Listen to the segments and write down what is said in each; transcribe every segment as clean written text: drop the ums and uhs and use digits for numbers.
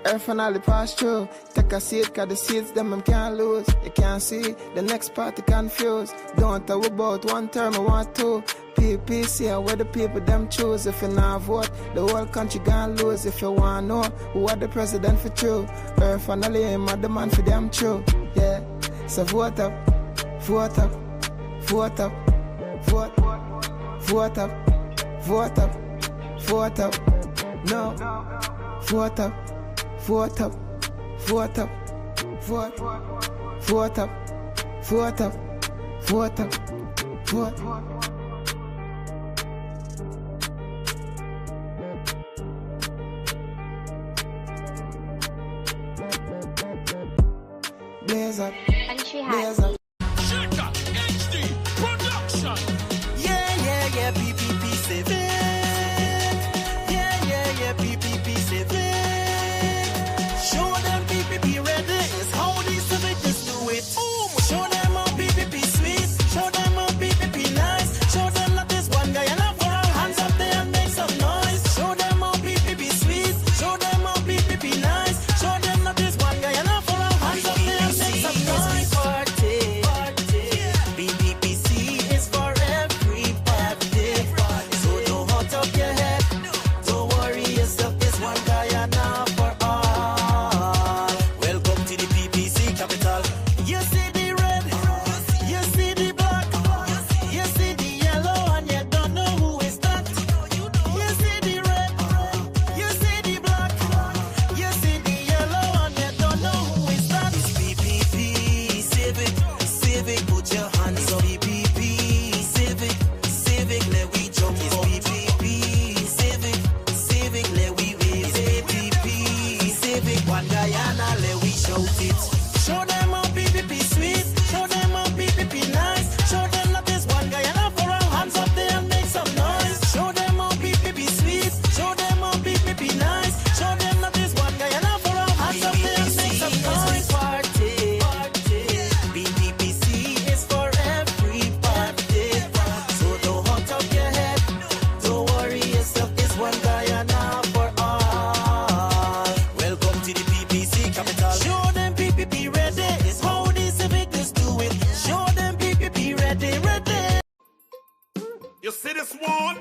Earth and all the pass through. Take a seat, cause the seats them can't lose. You can't see, the next party confused. Don't talk about one term, I want two. PPC are where the people them choose. If you not vote, the whole country gonna lose. If you wanna know who are the president for true, Earth and all him are the man for them true. Yeah, so vote up, vote up, vote up, vote, vote up, vote up, vote up, no, vote up, vote up, vote up, vote, vote up, vote up, vote up, vote. Blaze up, blaze up. Shaker, HD, production. Yeah, PPP civic. Yeah, PPP civic. Show them PPP ready. It's how these civics do it. Show them how PPP sweet. Show them how PPP nice. Show them that this one guy enough for our hands up there and make some noise. Show them how PPP sweet. Show them how PPP nice. Show them that this one guy enough for our hands up there and make some noise. PPPC is for everybody. So don't hot up your head. Don't worry yourself. This one guy enough for all. Welcome to the PPC capital. You see the red, you see the black, you see the yellow, and you don't know who is that. You see the red, you see the black, you see the yellow, and you don't know who is that. It's PPP civic, civic. Put your hands up. PPP civic, civic. Let we jump. It's PPP civic, civic. Let we raise. PPP civic. One Guyana, let we shout it. Show them how PPP sweet. Show them how PPP nice. Show them that this one Guyana for our hands up there and make some noise. Show them how PPP sweet. Show them how PPP nice. Show them that this one Guyana for our hands up there and make some noise. Party. PPPC is for everybody. So don't hot up your head. Don't worry yourself. This one Guyana for all. Welcome to the PPC capital. Show them PPP ready. It's how these civics do it. Show them PPP ready, ready. You see this one?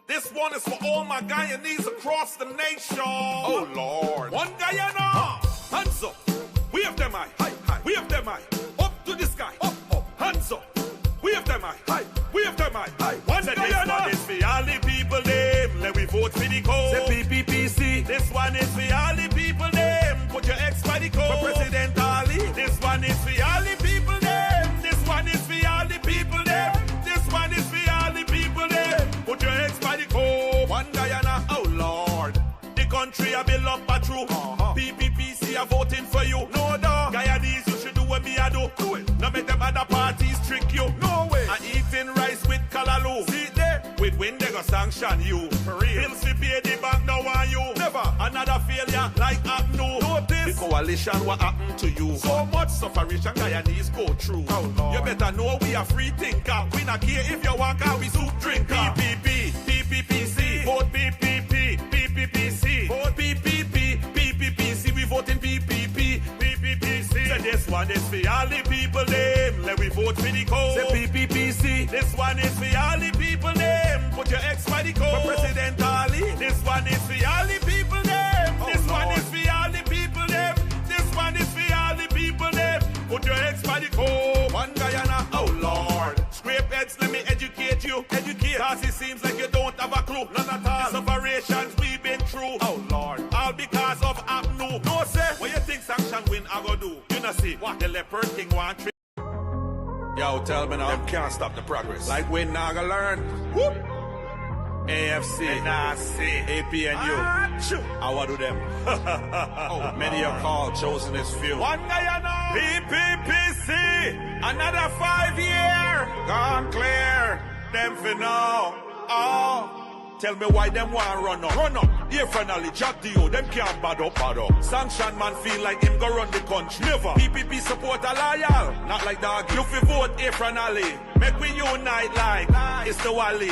This one is for all my Guyanese across the nation. Oh Lord. One Guyana. Hands up. We have them high. High. We have them high. Up to the sky. Up. Hands up. We have them high. High. We have them high. One Guyana. This one is for all the people name. Let we vote for the code. The PPPC. This one is for all the people name. Put your X by the code. For President Ali. This one is for all the people name. This one is for all the people name. This one is for all the people name. Put your X by the code. One Guyana. Oh Lord. The country I build up a true. PPPC are voting for you. No dog. Guyanese, you should do what me I do. Do it. Now make them other parties trick you. No way. I eating rice with kalaloo. See there. With wind they go sanction you. For real. Bills we pay the bank now on you. Never. Another failure like Abnu. Notice. The coalition what happened to you. So much suffering Guyanese go through. Oh Lord. You better know we are free thinker. We not care if you walk out we soup drinker. PPP. PPPC. Vote PPP. PPPC. Vote PPP. PPPC. We voting PPP. PPPC. So this one is for all the people name. Let we vote for the code. Say PPPC. This one is for all the people name. Put your X by the code. For President Ali. This one is for all the people name. This one is for all the people name. This one is for all the people name. Put your X by the code. One Guyana. Oh Lord. Scrape heads, let me educate you. Educate. Cause it seems like you don't have a clue. None at all. These operations we've been through. Oh Lord. All because of Abnu. No say. What you think sanction win I go do? You know see. What the leopard thing want trick. Yo, tell me now. Them can't stop the progress. Like when I go learn. Whoop. AFC, NRC, APNU. I want to do them. Many are called, chosen is few. One Guyana. PPPC. Another 5 year. Gone clear. Them for now. Oh. Tell me why them want run up. Run up. Here finally, Jack Dio, them can't bad up. Sanction man feel like him go run the country. Never. PPP support a loyal, not like dog. You fi vote here finally. Make we unite like it's the Wally.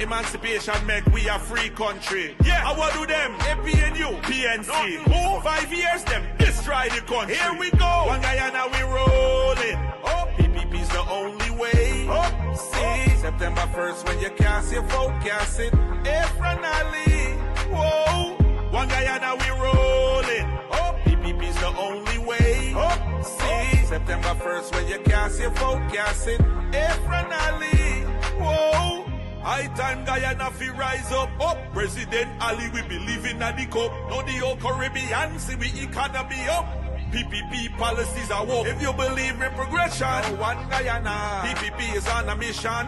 Emancipation make we a free country. Yeah, I what do them? APNU, PNC. Oh, 5 years them destroy the country. Here we go. One Guyana we rolling. Oh, PPP's the only way. Oh, see, September 1st when you cast your vote, cast it. Here finally. Whoa, one Guyana we rolling. Oh, PPP's the only way. Oh, see, September 1st when you cast your vote, cast it. Efranali. Whoa, high time Guyana fi rise up. Oh, President Ali we believe in the cup. Now the whole Caribbean see we economy up. PPP policies are woke. If you believe in progression, one Guyana. PPP is on a mission.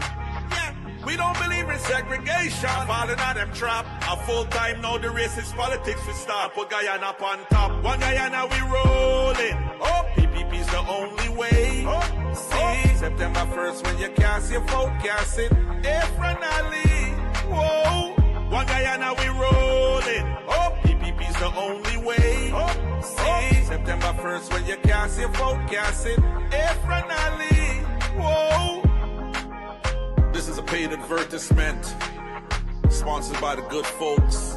We don't believe in segregation. Falling out them trap. A full time now the racist politics we start. Put Guyana up on top. One Guyana we rolling. Oh, PPP's the only way. Oh, see, September 1st when you cast your vote, cast it. Efranali. Whoa, one Guyana we rolling. Oh, PPP's the only way. Oh, see, September 1st when you cast your vote, cast it. Efranali. Whoa. This is a paid advertisement sponsored by the good folks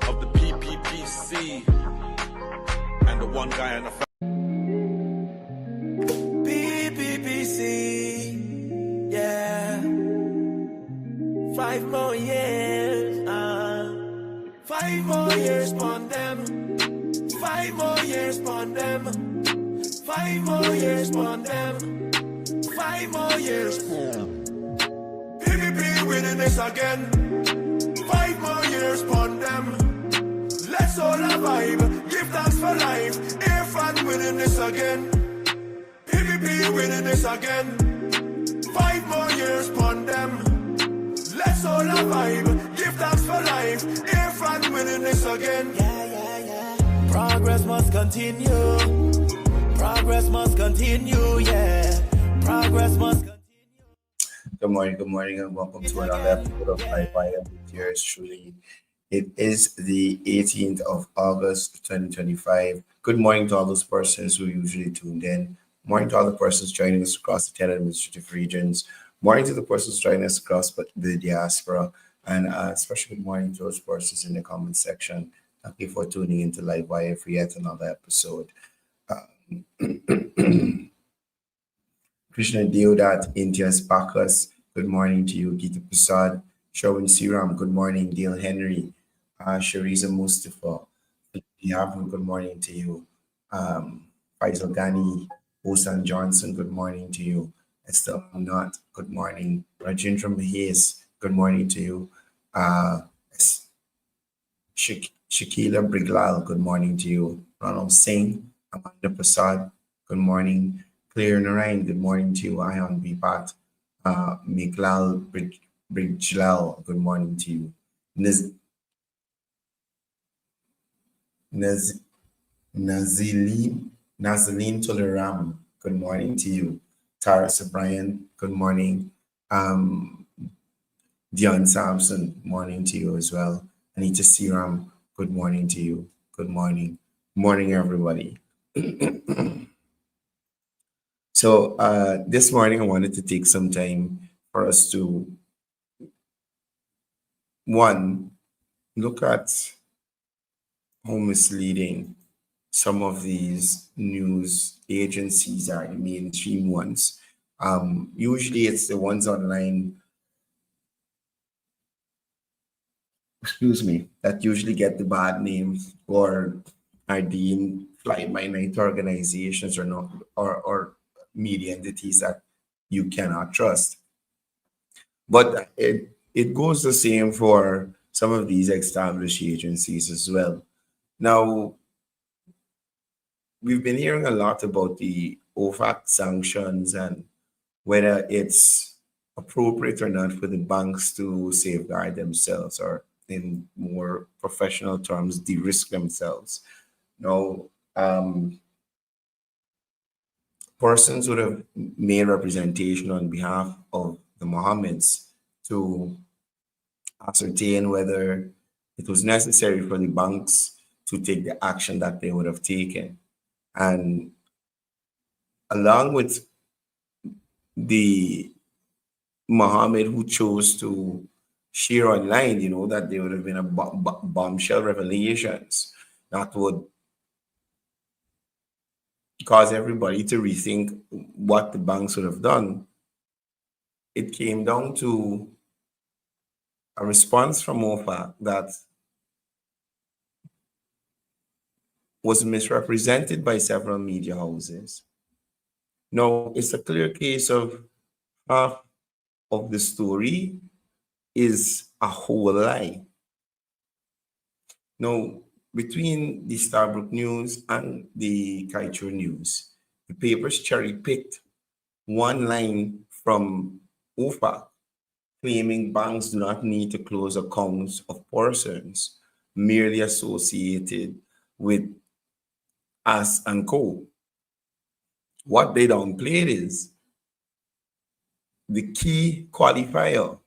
of the PPPC and the one guy in the PPPC, yeah. 5 more years, 5 more years on them. 5 more years on them. 5 more years on them. 5 more years. PPP winning this again. 5 more years on them. Let's all vibe. Give thanks for life. Irfan winning this again. PPP winning this again. 5 more years on them. Let's all vibe. Give thanks for life. Irfan winning this again. Yeah. Progress must continue. Progress must continue. Yeah. Progress must continue. Good morning, and welcome to another episode of Livewire with yours truly. It is the 18th of August, 2025. Good morning to all those persons who usually tuned in. Morning to all the persons joining us across the 10 administrative regions. Morning to the persons joining us across the diaspora. And especially good morning to those persons in the comment section. Thank you for tuning into Livewire for yet another episode. Krishna Deodat, India's Bacchus, good morning to you. Gita Prasad, Sherwin Siram, good morning. Dale Henry, Shariza Mustafa, Yavru, good morning to you. Faisal Ghani, Osan Johnson, good morning to you. Estelle Nut, good morning. Rajendra Mahes, good morning to you. Shakila Briglal, good morning to you. Ronald Singh, Amanda Prasad, good morning. Claire Narayan, good morning to you. Ayan Bipat, Miklal Brijlal, good morning to you. Nazaline Toleram, good morning to you. Tara Sabrian, good morning. Dion Sampson, morning to you as well. Anita Siram, good morning to you. Good morning. Morning, everybody. So this morning, I wanted to take some time for us to, one, look at how misleading some of these news agencies are, the mainstream ones. Usually it's the ones online, that usually get the bad name or are deemed fly-by-night organizations or not, or media entities that you cannot trust. But it goes the same for some of these established agencies as well. Now, we've been hearing a lot about the OFAC sanctions and whether it's appropriate or not for the banks to safeguard themselves, or in more professional terms, de-risk themselves. Now, persons would have made representation on behalf of the Mohammeds to ascertain whether It was necessary for the banks to take the action that they would have taken. And along with the Mohammed who chose to share online, that there would have been a bombshell revelations that would cause everybody to rethink what the banks would have done. It came down to a response from OFAC that was misrepresented by several media houses. Now, it's a clear case of half of the story is a whole lie. Now, between the Starbrook News and the Kaichur News, the papers cherry-picked one line from OFAC claiming banks do not need to close accounts of persons merely associated with us and co. What they downplayed is the key qualifier.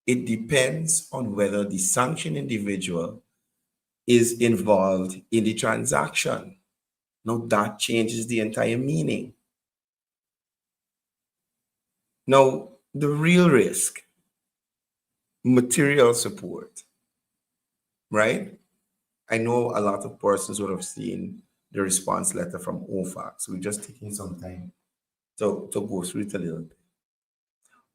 It depends on whether the sanctioned individual is involved in the transaction. Now that changes the entire meaning. Now, the real risk, material support, right? I know a lot of persons would have seen the response letter from OFAC, so we're just taking some time to go through it a little bit.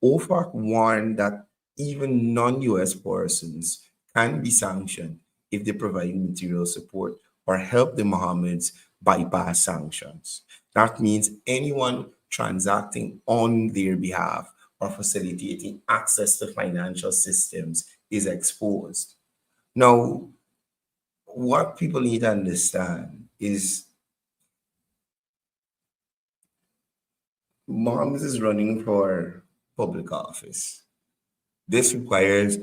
OFAC warned that even non-US persons can be sanctioned if they provide material support or help the Mohammeds bypass sanctions. That means anyone transacting on their behalf or facilitating access to financial systems is exposed. Now, what people need to understand is Mohammed is running for public office. This requires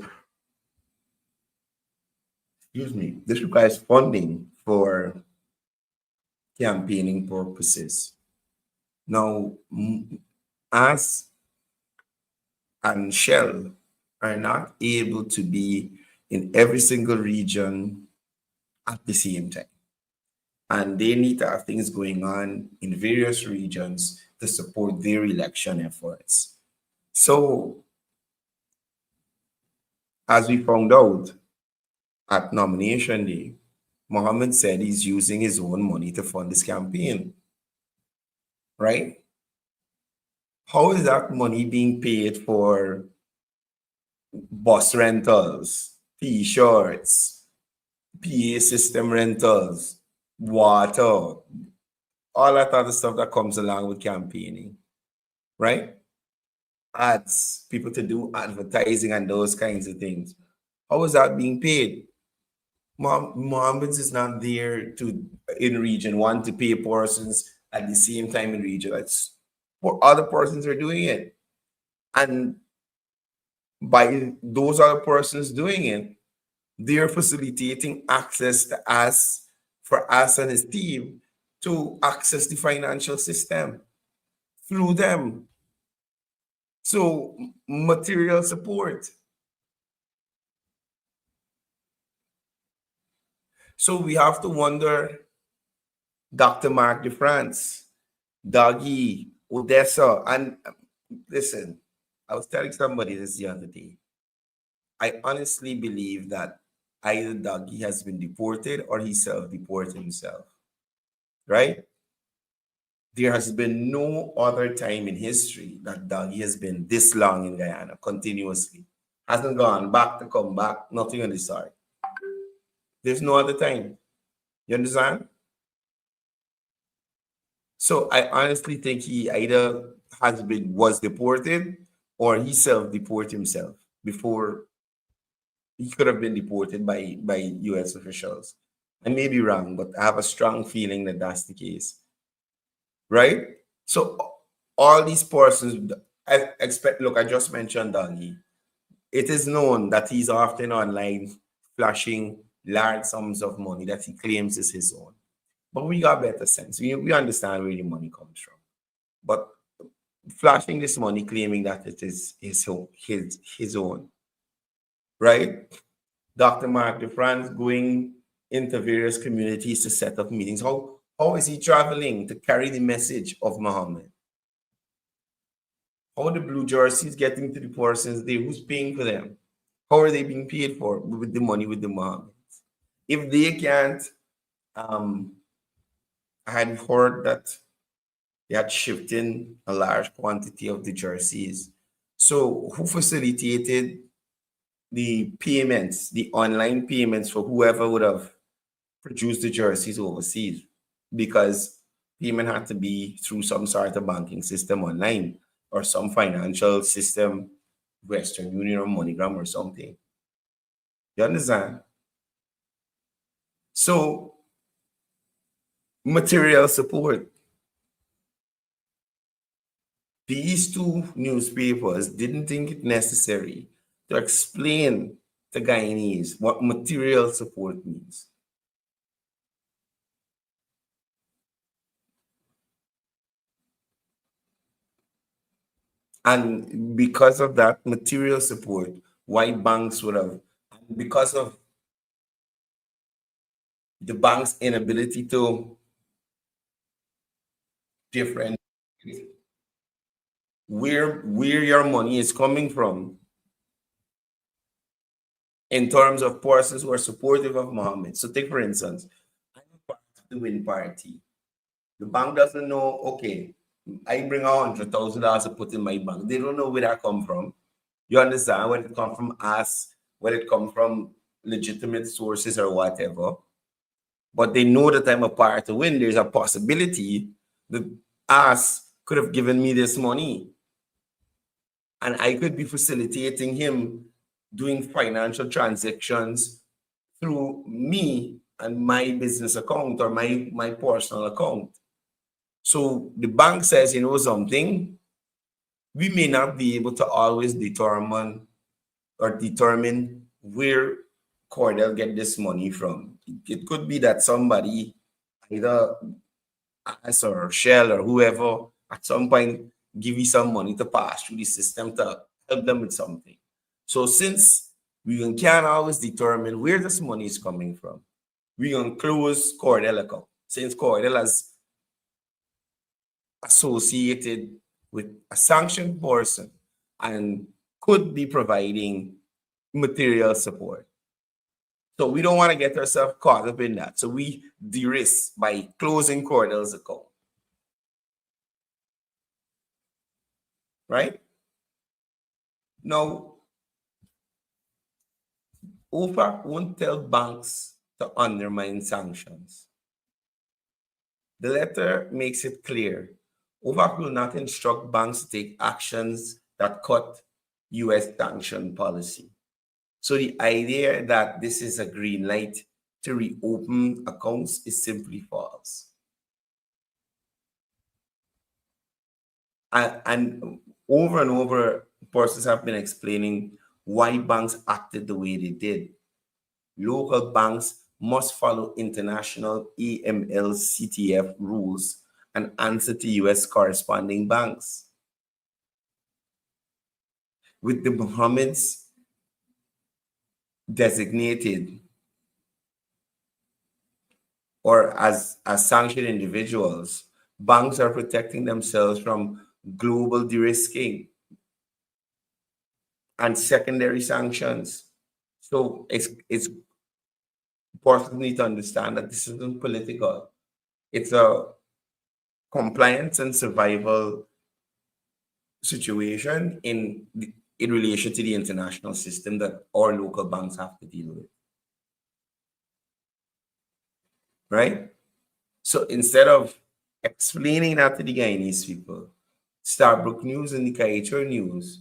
funding for campaigning purposes. Now, us and Shell are not able to be in every single region at the same time. And they need to have things going on in various regions to support their election efforts. So, as we found out at nomination day, Mohammed said he's using his own money to fund his campaign, right? How is that money being paid for bus rentals, T-shirts, PA system rentals, water, all that other stuff that comes along with campaigning, right? Ads, people to do advertising and those kinds of things. How is that being paid? Mohammed is not there to, in region one, to pay persons at the same time in region. That's what other persons are doing it. And by those other persons doing it, they're facilitating access to us, for us and his team to access the financial system through them. So, material support. So we have to wonder, Dr. Mark DeFrance, Dougie, Odessa, and listen, I was telling somebody this the other day. I honestly believe that either Dougie has been deported or he self-deported himself, right? There has been no other time in history that Dougie has been this long in Guyana continuously. Hasn't gone back to come back, nothing on the side. There's no other time. You understand? So I honestly think he either was deported or he self-deported himself before he could have been deported by US officials. I may be wrong, but I have a strong feeling that that's the case. Right? So all these persons, I just mentioned Dougie. It is known that he's often online flashing large sums of money that he claims is his own. But we got better sense. We understand where the money comes from. But flashing this money, claiming that it is his own, right? Dr. Mark DeFrance going into various communities to set up meetings. How is he traveling to carry the message of Muhammad? How are the blue jerseys getting to the persons there? Who's paying for them? How are they being paid for with the money with the Muhammad? If they can't, I had heard that they had shipped in a large quantity of the jerseys. So who facilitated the payments, the online payments for whoever would have produced the jerseys overseas? Because payment had to be through some sort of banking system online or some financial system, Western Union or MoneyGram or something. You understand? So material support. These two newspapers didn't think it necessary to explain to Guyanese what material support means. And because of that material support, why banks would have, because of the bank's inability to differentiate where your money is coming from in terms of persons who are supportive of Muhammad. So take for instance, I'm part of the Win Party. The bank doesn't know, okay, I bring $100,000 to put in my bank. They don't know where that come from. You understand? Where it come from us, where it come from legitimate sources or whatever. But they know that I'm a part to Win. There's a possibility that us could have given me this money. And I could be facilitating him doing financial transactions through me and my business account or my personal account. So the bank says, you know something, we may not be able to always determine where Courdel get this money from. It could be that somebody, either us or Shell or whoever, at some point give you some money to pass through the system to help them with something. So since we can't always determine where this money is coming from, we can close Courdel account. Since Courdel has associated with a sanctioned person and could be providing material support. So we don't want to get ourselves caught up in that. So we de-risk by closing Courdel's account. Right? Now, OFAC won't tell banks to undermine sanctions. The letter makes it clear OFAC will not instruct banks to take actions that cut U.S. sanction policy. So the idea that this is a green light to reopen accounts is simply false. And over, persons have been explaining why banks acted the way they did. Local banks must follow international AML CTF rules and answer to U.S. corresponding banks. With the Mohammeds designated or as sanctioned individuals, banks are protecting themselves from global de-risking and secondary sanctions. So it's important need to understand that this isn't political. It's a compliance and survival situation in relation to the international system that our local banks have to deal with. Right? So instead of explaining that to the Guyanese people, Starbrook News and the Kaitor News,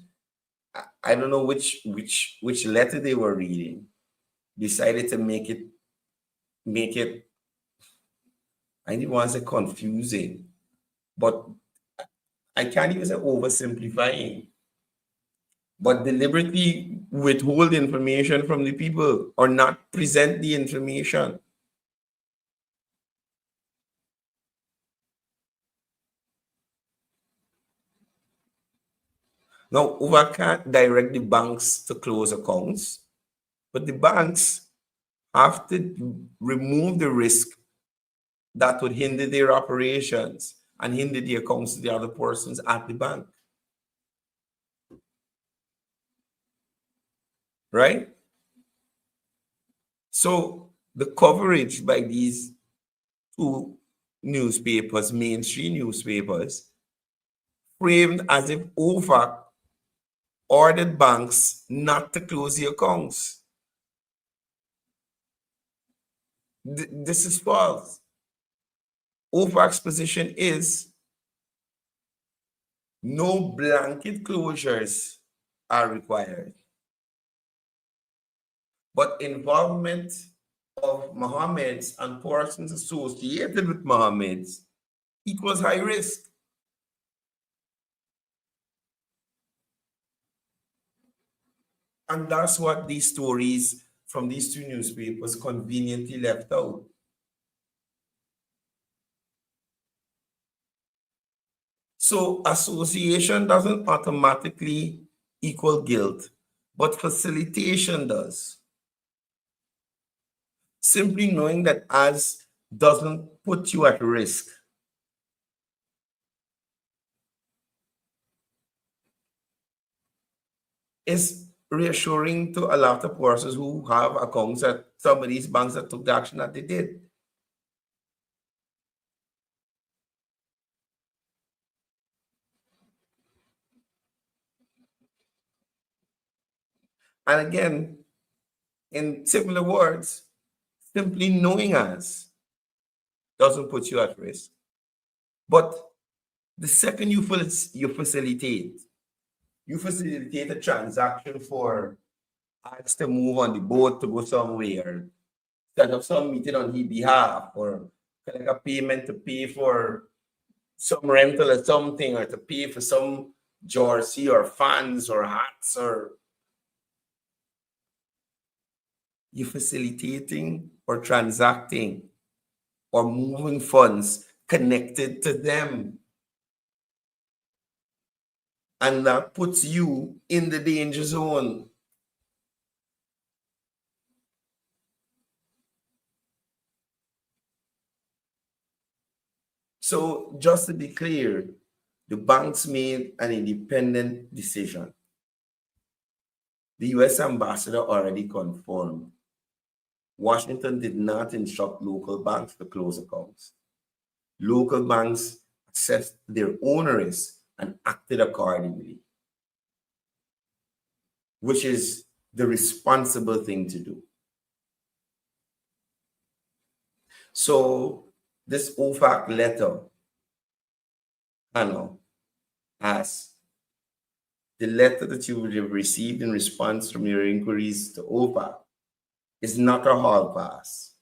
I don't know which letter they were reading, decided to make it I didn't want to say confusing, but I can't even say oversimplifying, but deliberately withhold information from the people or not present the information. Now, OFAC can't direct the banks to close accounts, But the banks have to remove the risk that would hinder their operations and hinder the accounts of the other persons at the bank. Right? So the coverage by these two newspapers, mainstream newspapers, framed as if OFAC ordered banks not to close the accounts. This is false. OFAC's position is no blanket closures are required, but involvement of Mohammeds and persons associated with Mohammeds equals high risk. And that's what these stories from these two newspapers conveniently left out. So association doesn't automatically equal guilt, but facilitation does. Simply knowing that as doesn't put you at risk. Is reassuring to a lot of persons who have accounts at some of these banks that took the action that they did. And again, in similar words, simply knowing us doesn't put you at risk. But the second you facilitate a transaction for us to move on the boat to go somewhere, set up some meeting on his behalf, or collect a payment to pay for some rental or something, or to pay for some jersey or fans or hats, or you're facilitating or transacting or moving funds connected to them. And that puts you in the danger zone. So just to be clear, the banks made an independent decision. The US ambassador already confirmed. Washington did not instruct local banks to close accounts. Local banks assessed their own risk and acted accordingly, which is the responsible thing to do. So this OFAC letter, as the letter that you would have received in response from your inquiries to OFAC, is not a hall pass.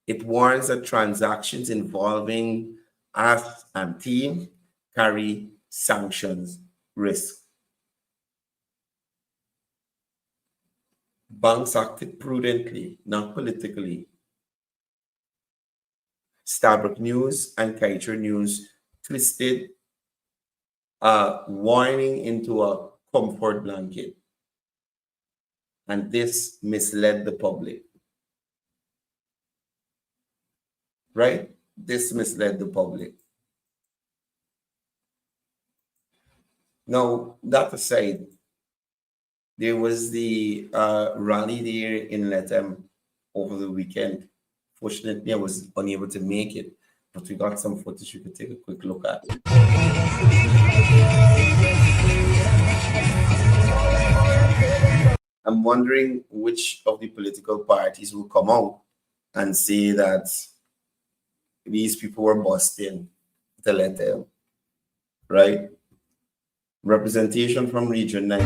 It warns that transactions involving us and team carry sanctions risk. Banks acted prudently, not politically. Starbuck News and Kaiser News twisted a warning into a comfort blanket. And this misled the public. Right? This misled the public. Now, that aside, there was the rally there in Latam over the weekend. Fortunately, I was unable to make it, but we got some footage you could take a quick look at. I'm wondering which of the political parties will come out and say that these people were busting to let them, right? Representation from Region 9.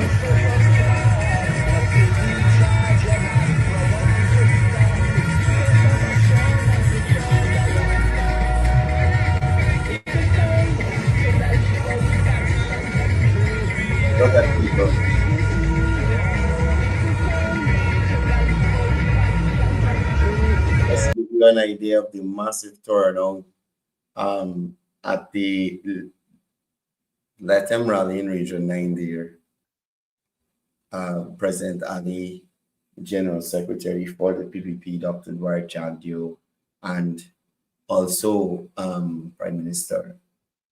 Look at people. Let's give you an idea of the massive turnout at the Latam rally in Region 9 there. President Ali, General Secretary for the PPP, Dr. Dwight Jagdio, and also Prime Minister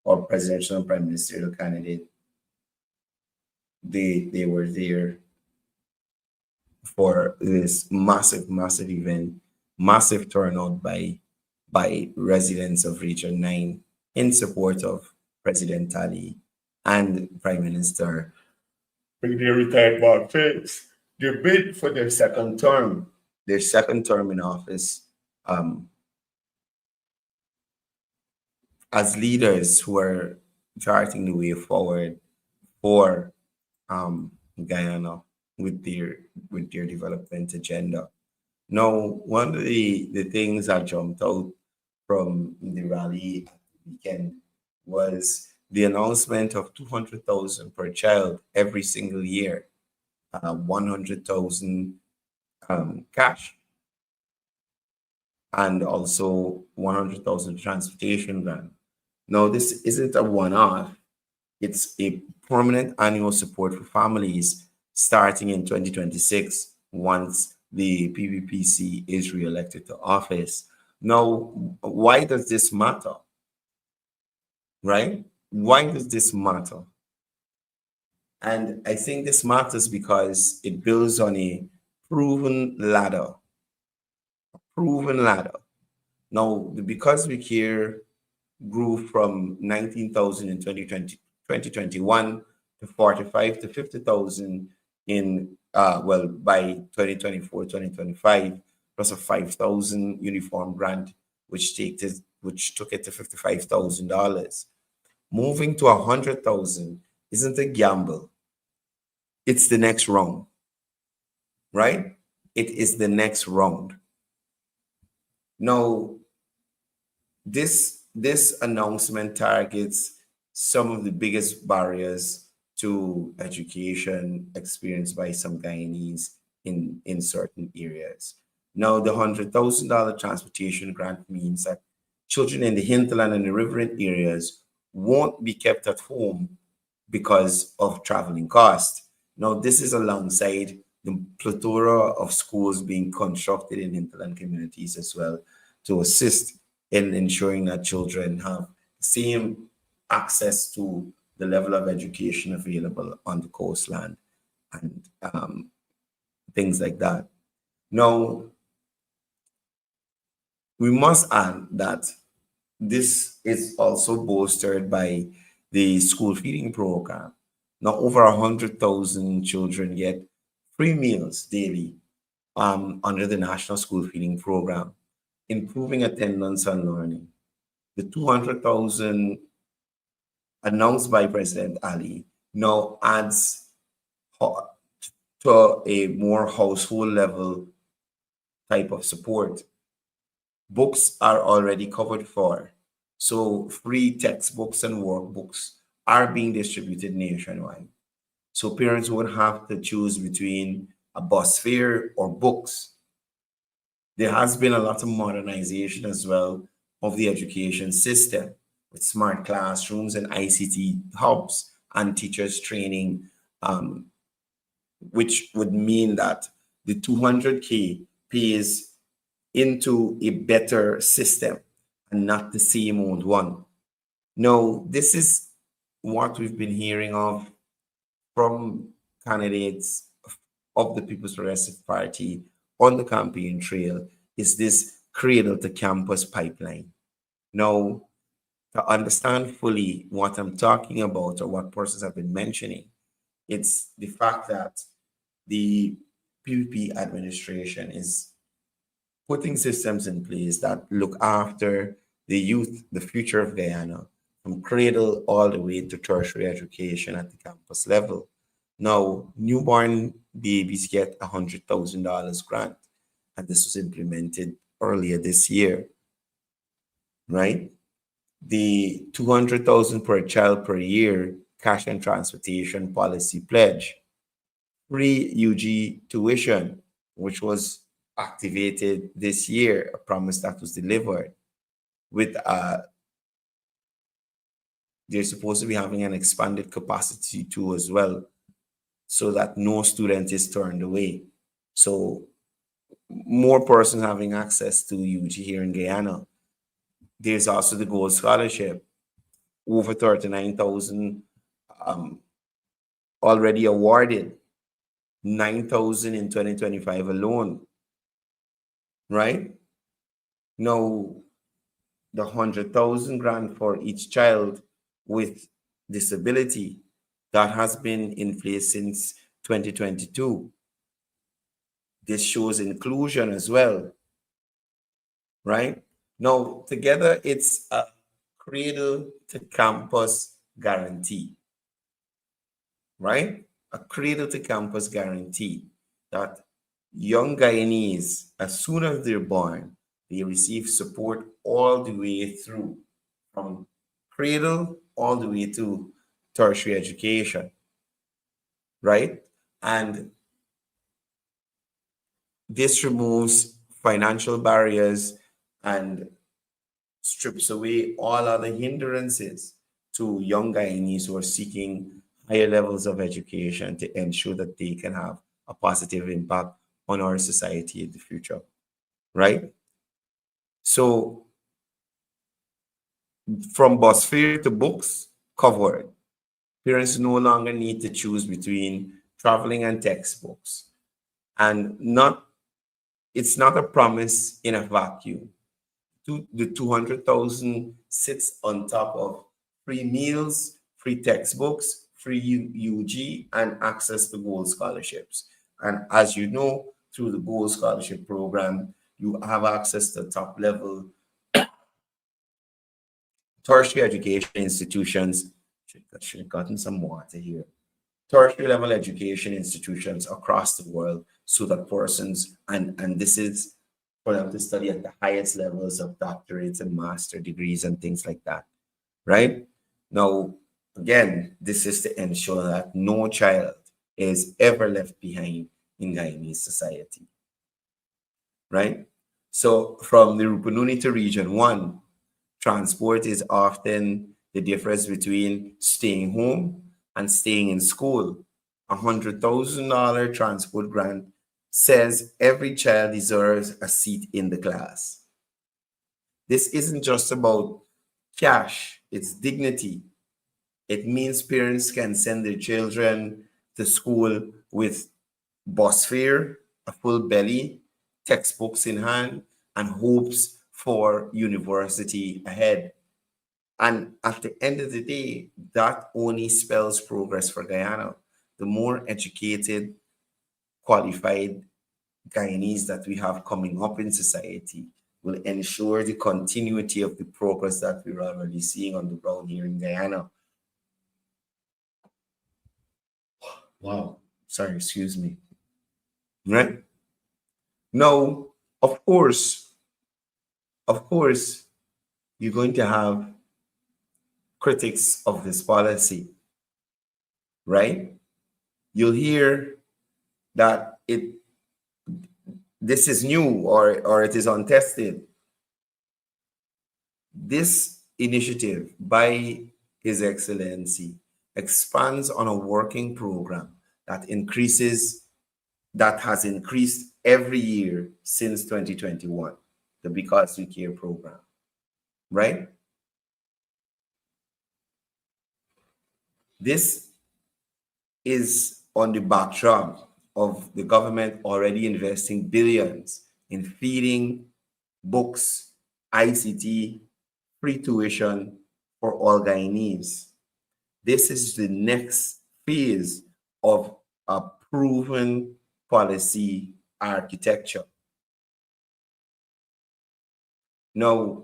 or presidential and prime ministerial candidate. They were there for this massive event, massive turnout by residents of Region 9 in support of President Ali and Prime Minister Brigadier retired Mark Phillips. They bid for their second term in office, um, as leaders who are charting the way forward for Guyana with their development agenda. Now, one of the things that jumped out from the rally at the weekend was the announcement of 200,000 per child every single year, 100,000 cash, and also 100,000 transportation grant. Now, this isn't a one-off. It's a permanent annual support for families starting in 2026 once the PVPC is re-elected to office. Now, why does this matter? Right? Why does this matter? And I think this matters because it builds on a proven ladder. A proven ladder. Now, because we care grew from 19,000 in 2021 to 45 to 50,000 in by 2024 2025, plus a 5,000 uniform grant which took it to $55,000. Moving to 100,000 isn't a gamble. It's the next round. Right? It is the next round. Now, this announcement targets some of the biggest barriers to education experienced by some Guyanese in certain areas. Now, the $100,000 transportation grant means that children in the hinterland and the riverine areas won't be kept at home because of traveling costs. Now, this is alongside the plethora of schools being constructed in hinterland communities as well to assist in ensuring that children have the same access to the level of education available on the coastland and things like that. Now, we must add that this is also bolstered by the school feeding program. Now, over 100,000 children get free meals daily under the National School Feeding Program, improving attendance and learning. The 200,000 announced by President Ali now adds to a more household level type of support. Books are already covered for, so free textbooks and workbooks are being distributed nationwide. So parents won't have to choose between a bus fare or books. There has been a lot of modernization as well of the education system with smart classrooms and ICT hubs and teachers training, which would mean that the 200K pays into a better system and not the same old one. No, this is what we've been hearing of from candidates of the People's Progressive Party on the campaign trail is this cradle to campus pipeline. Now, to understand fully what I'm talking about or what persons have been mentioning, it's the fact that the PPP administration is putting systems in place that look after the youth, the future of Guyana, from cradle all the way to tertiary education at the campus level. Now, newborn babies get a $100,000 grant, and this was implemented earlier this year, right? The 200,000 per child per year cash and transportation policy pledge, free UG tuition, which was activated this year, a promise that was delivered with they're supposed to be having an expanded capacity too as well. so that no student is turned away. So more persons having access to UG here in Guyana. There's also the Gold Scholarship, over 39,000 already awarded, 9,000 in 2025 alone, right? Now, the 100,000 grant for each child with disability, that has been in place since 2022. This shows inclusion as well, right? Now, together, it's a cradle to campus guarantee, right? A cradle to campus guarantee that young Guyanese, as soon as they're born, they receive support all the way through, from cradle all the way to tertiary education, right? And this removes financial barriers and strips away all other hindrances to young Guyanese who are seeking higher levels of education to ensure that they can have a positive impact on our society in the future, right? So from bus fare to books covered, parents no longer need to choose between traveling and textbooks. And it's not a promise in a vacuum. The 200,000 sits on top of free meals, free textbooks, free UG, and access to Gold scholarships. And as you know, through the Gold Scholarship Program, you have access to top level tertiary education institutions. Should have gotten some water here. Tertiary level education institutions across the world, so that persons, and this is for them to study at the highest levels of doctorates and master degrees and things like that, right? Now, again, this is to ensure that no child is ever left behind in Guyanese society, right? So from the Rupununi to Region 1, transport is often the difference between staying home and staying in school. $100,000 transport grant says every child deserves a seat in the class. This isn't just about cash, it's dignity. It means parents can send their children to school with bus fare, a full belly, textbooks in hand, and hopes for university ahead. And at the end of the day, that only spells progress for Guyana. The more educated, qualified Guyanese that we have coming up in society will ensure the continuity of the progress that we're already seeing on the ground here in Guyana. Wow, sorry, excuse me. Right? Now, of course, you're going to have critics of this policy, right? You'll hear that this is new or it is untested. This initiative by His Excellency expands on a working program that has increased every year since 2021, the Because You Care program, right? This is on the backdrop of the government already investing billions in feeding, books, ICT, free tuition for all Guyanese. This is the next phase of a proven policy architecture. Now,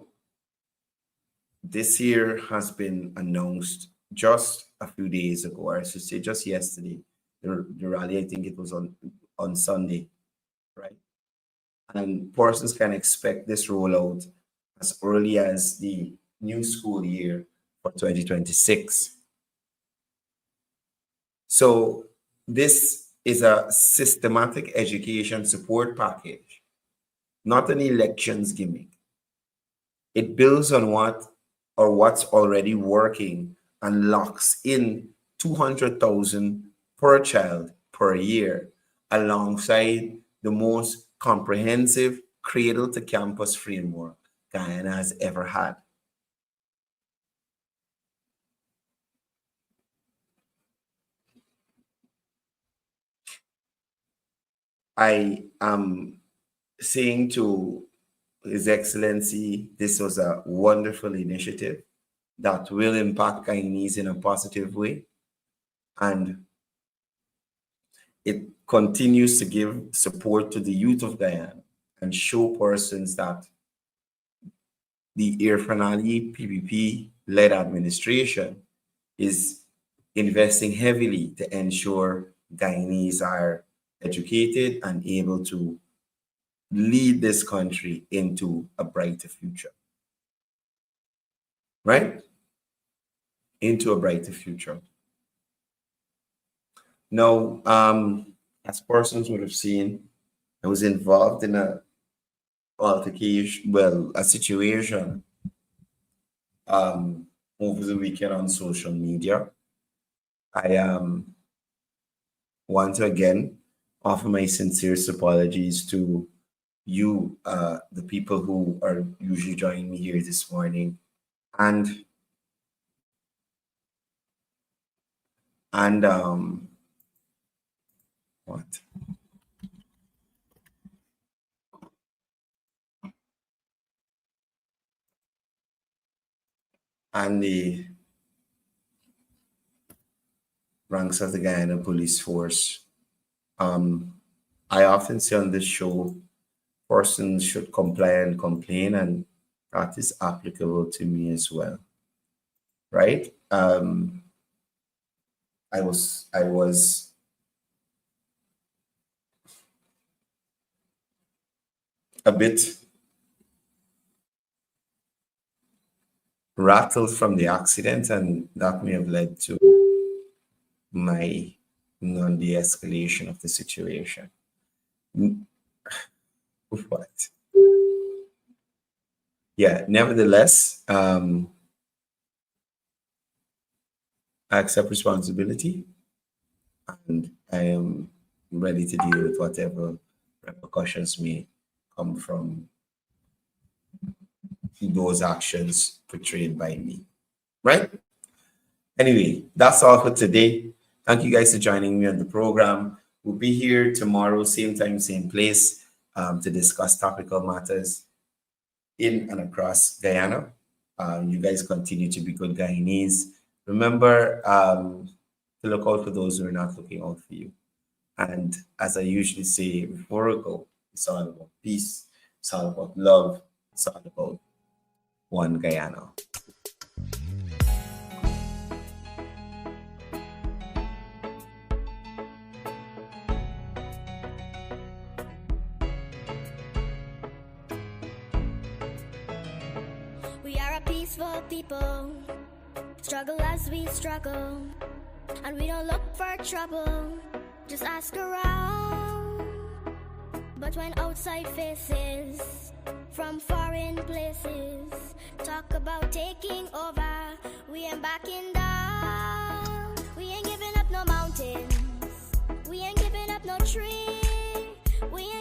this year has been announced just a few days ago, or I should say just yesterday. The rally, I think it was on Sunday, right? And persons can expect this rollout as early as the new school year for 2026. So this is a systematic education support package, not an elections gimmick. It builds on what's already working and locks in 200,000 per child per year, alongside the most comprehensive cradle to campus framework Guyana has ever had. I am saying to His Excellency, this was a wonderful initiative that will impact Guyanese in a positive way. And it continues to give support to the youth of Guyana and show persons that the Irfan Ali PPP-led administration is investing heavily to ensure Guyanese are educated and able to lead this country into a brighter future. Right? Into a brighter future. Now, as persons would have seen, I was involved in a altercation, well, a situation over the weekend on social media. I want to again offer my sincerest apologies to you, the people who are usually joining me here this morning, and what? And the ranks of the Guyana Police Force. I often say on this show, persons should comply and complain, and that is applicable to me as well. Right? I was a bit rattled from the accident, and that may have led to my non-de-escalation of the situation. What? Yeah, nevertheless, I accept responsibility, and I am ready to deal with whatever repercussions may come from those actions portrayed by me. Right? Anyway, that's all for today. Thank you guys for joining me on the program. We'll be here tomorrow, same time, same place, to discuss topical matters in and across Guyana. You guys continue to be good Guyanese. Remember to look out for those who are not looking out for you. And as I usually say before I go, it's all about peace. It's all about love. It's all about one Guyana. We are a peaceful people, struggle as we struggle, and we don't look for trouble, just ask around. But when outside faces from foreign places talk about taking over, we ain't backing down. We ain't giving up no mountains, we ain't giving up no tree, we ain't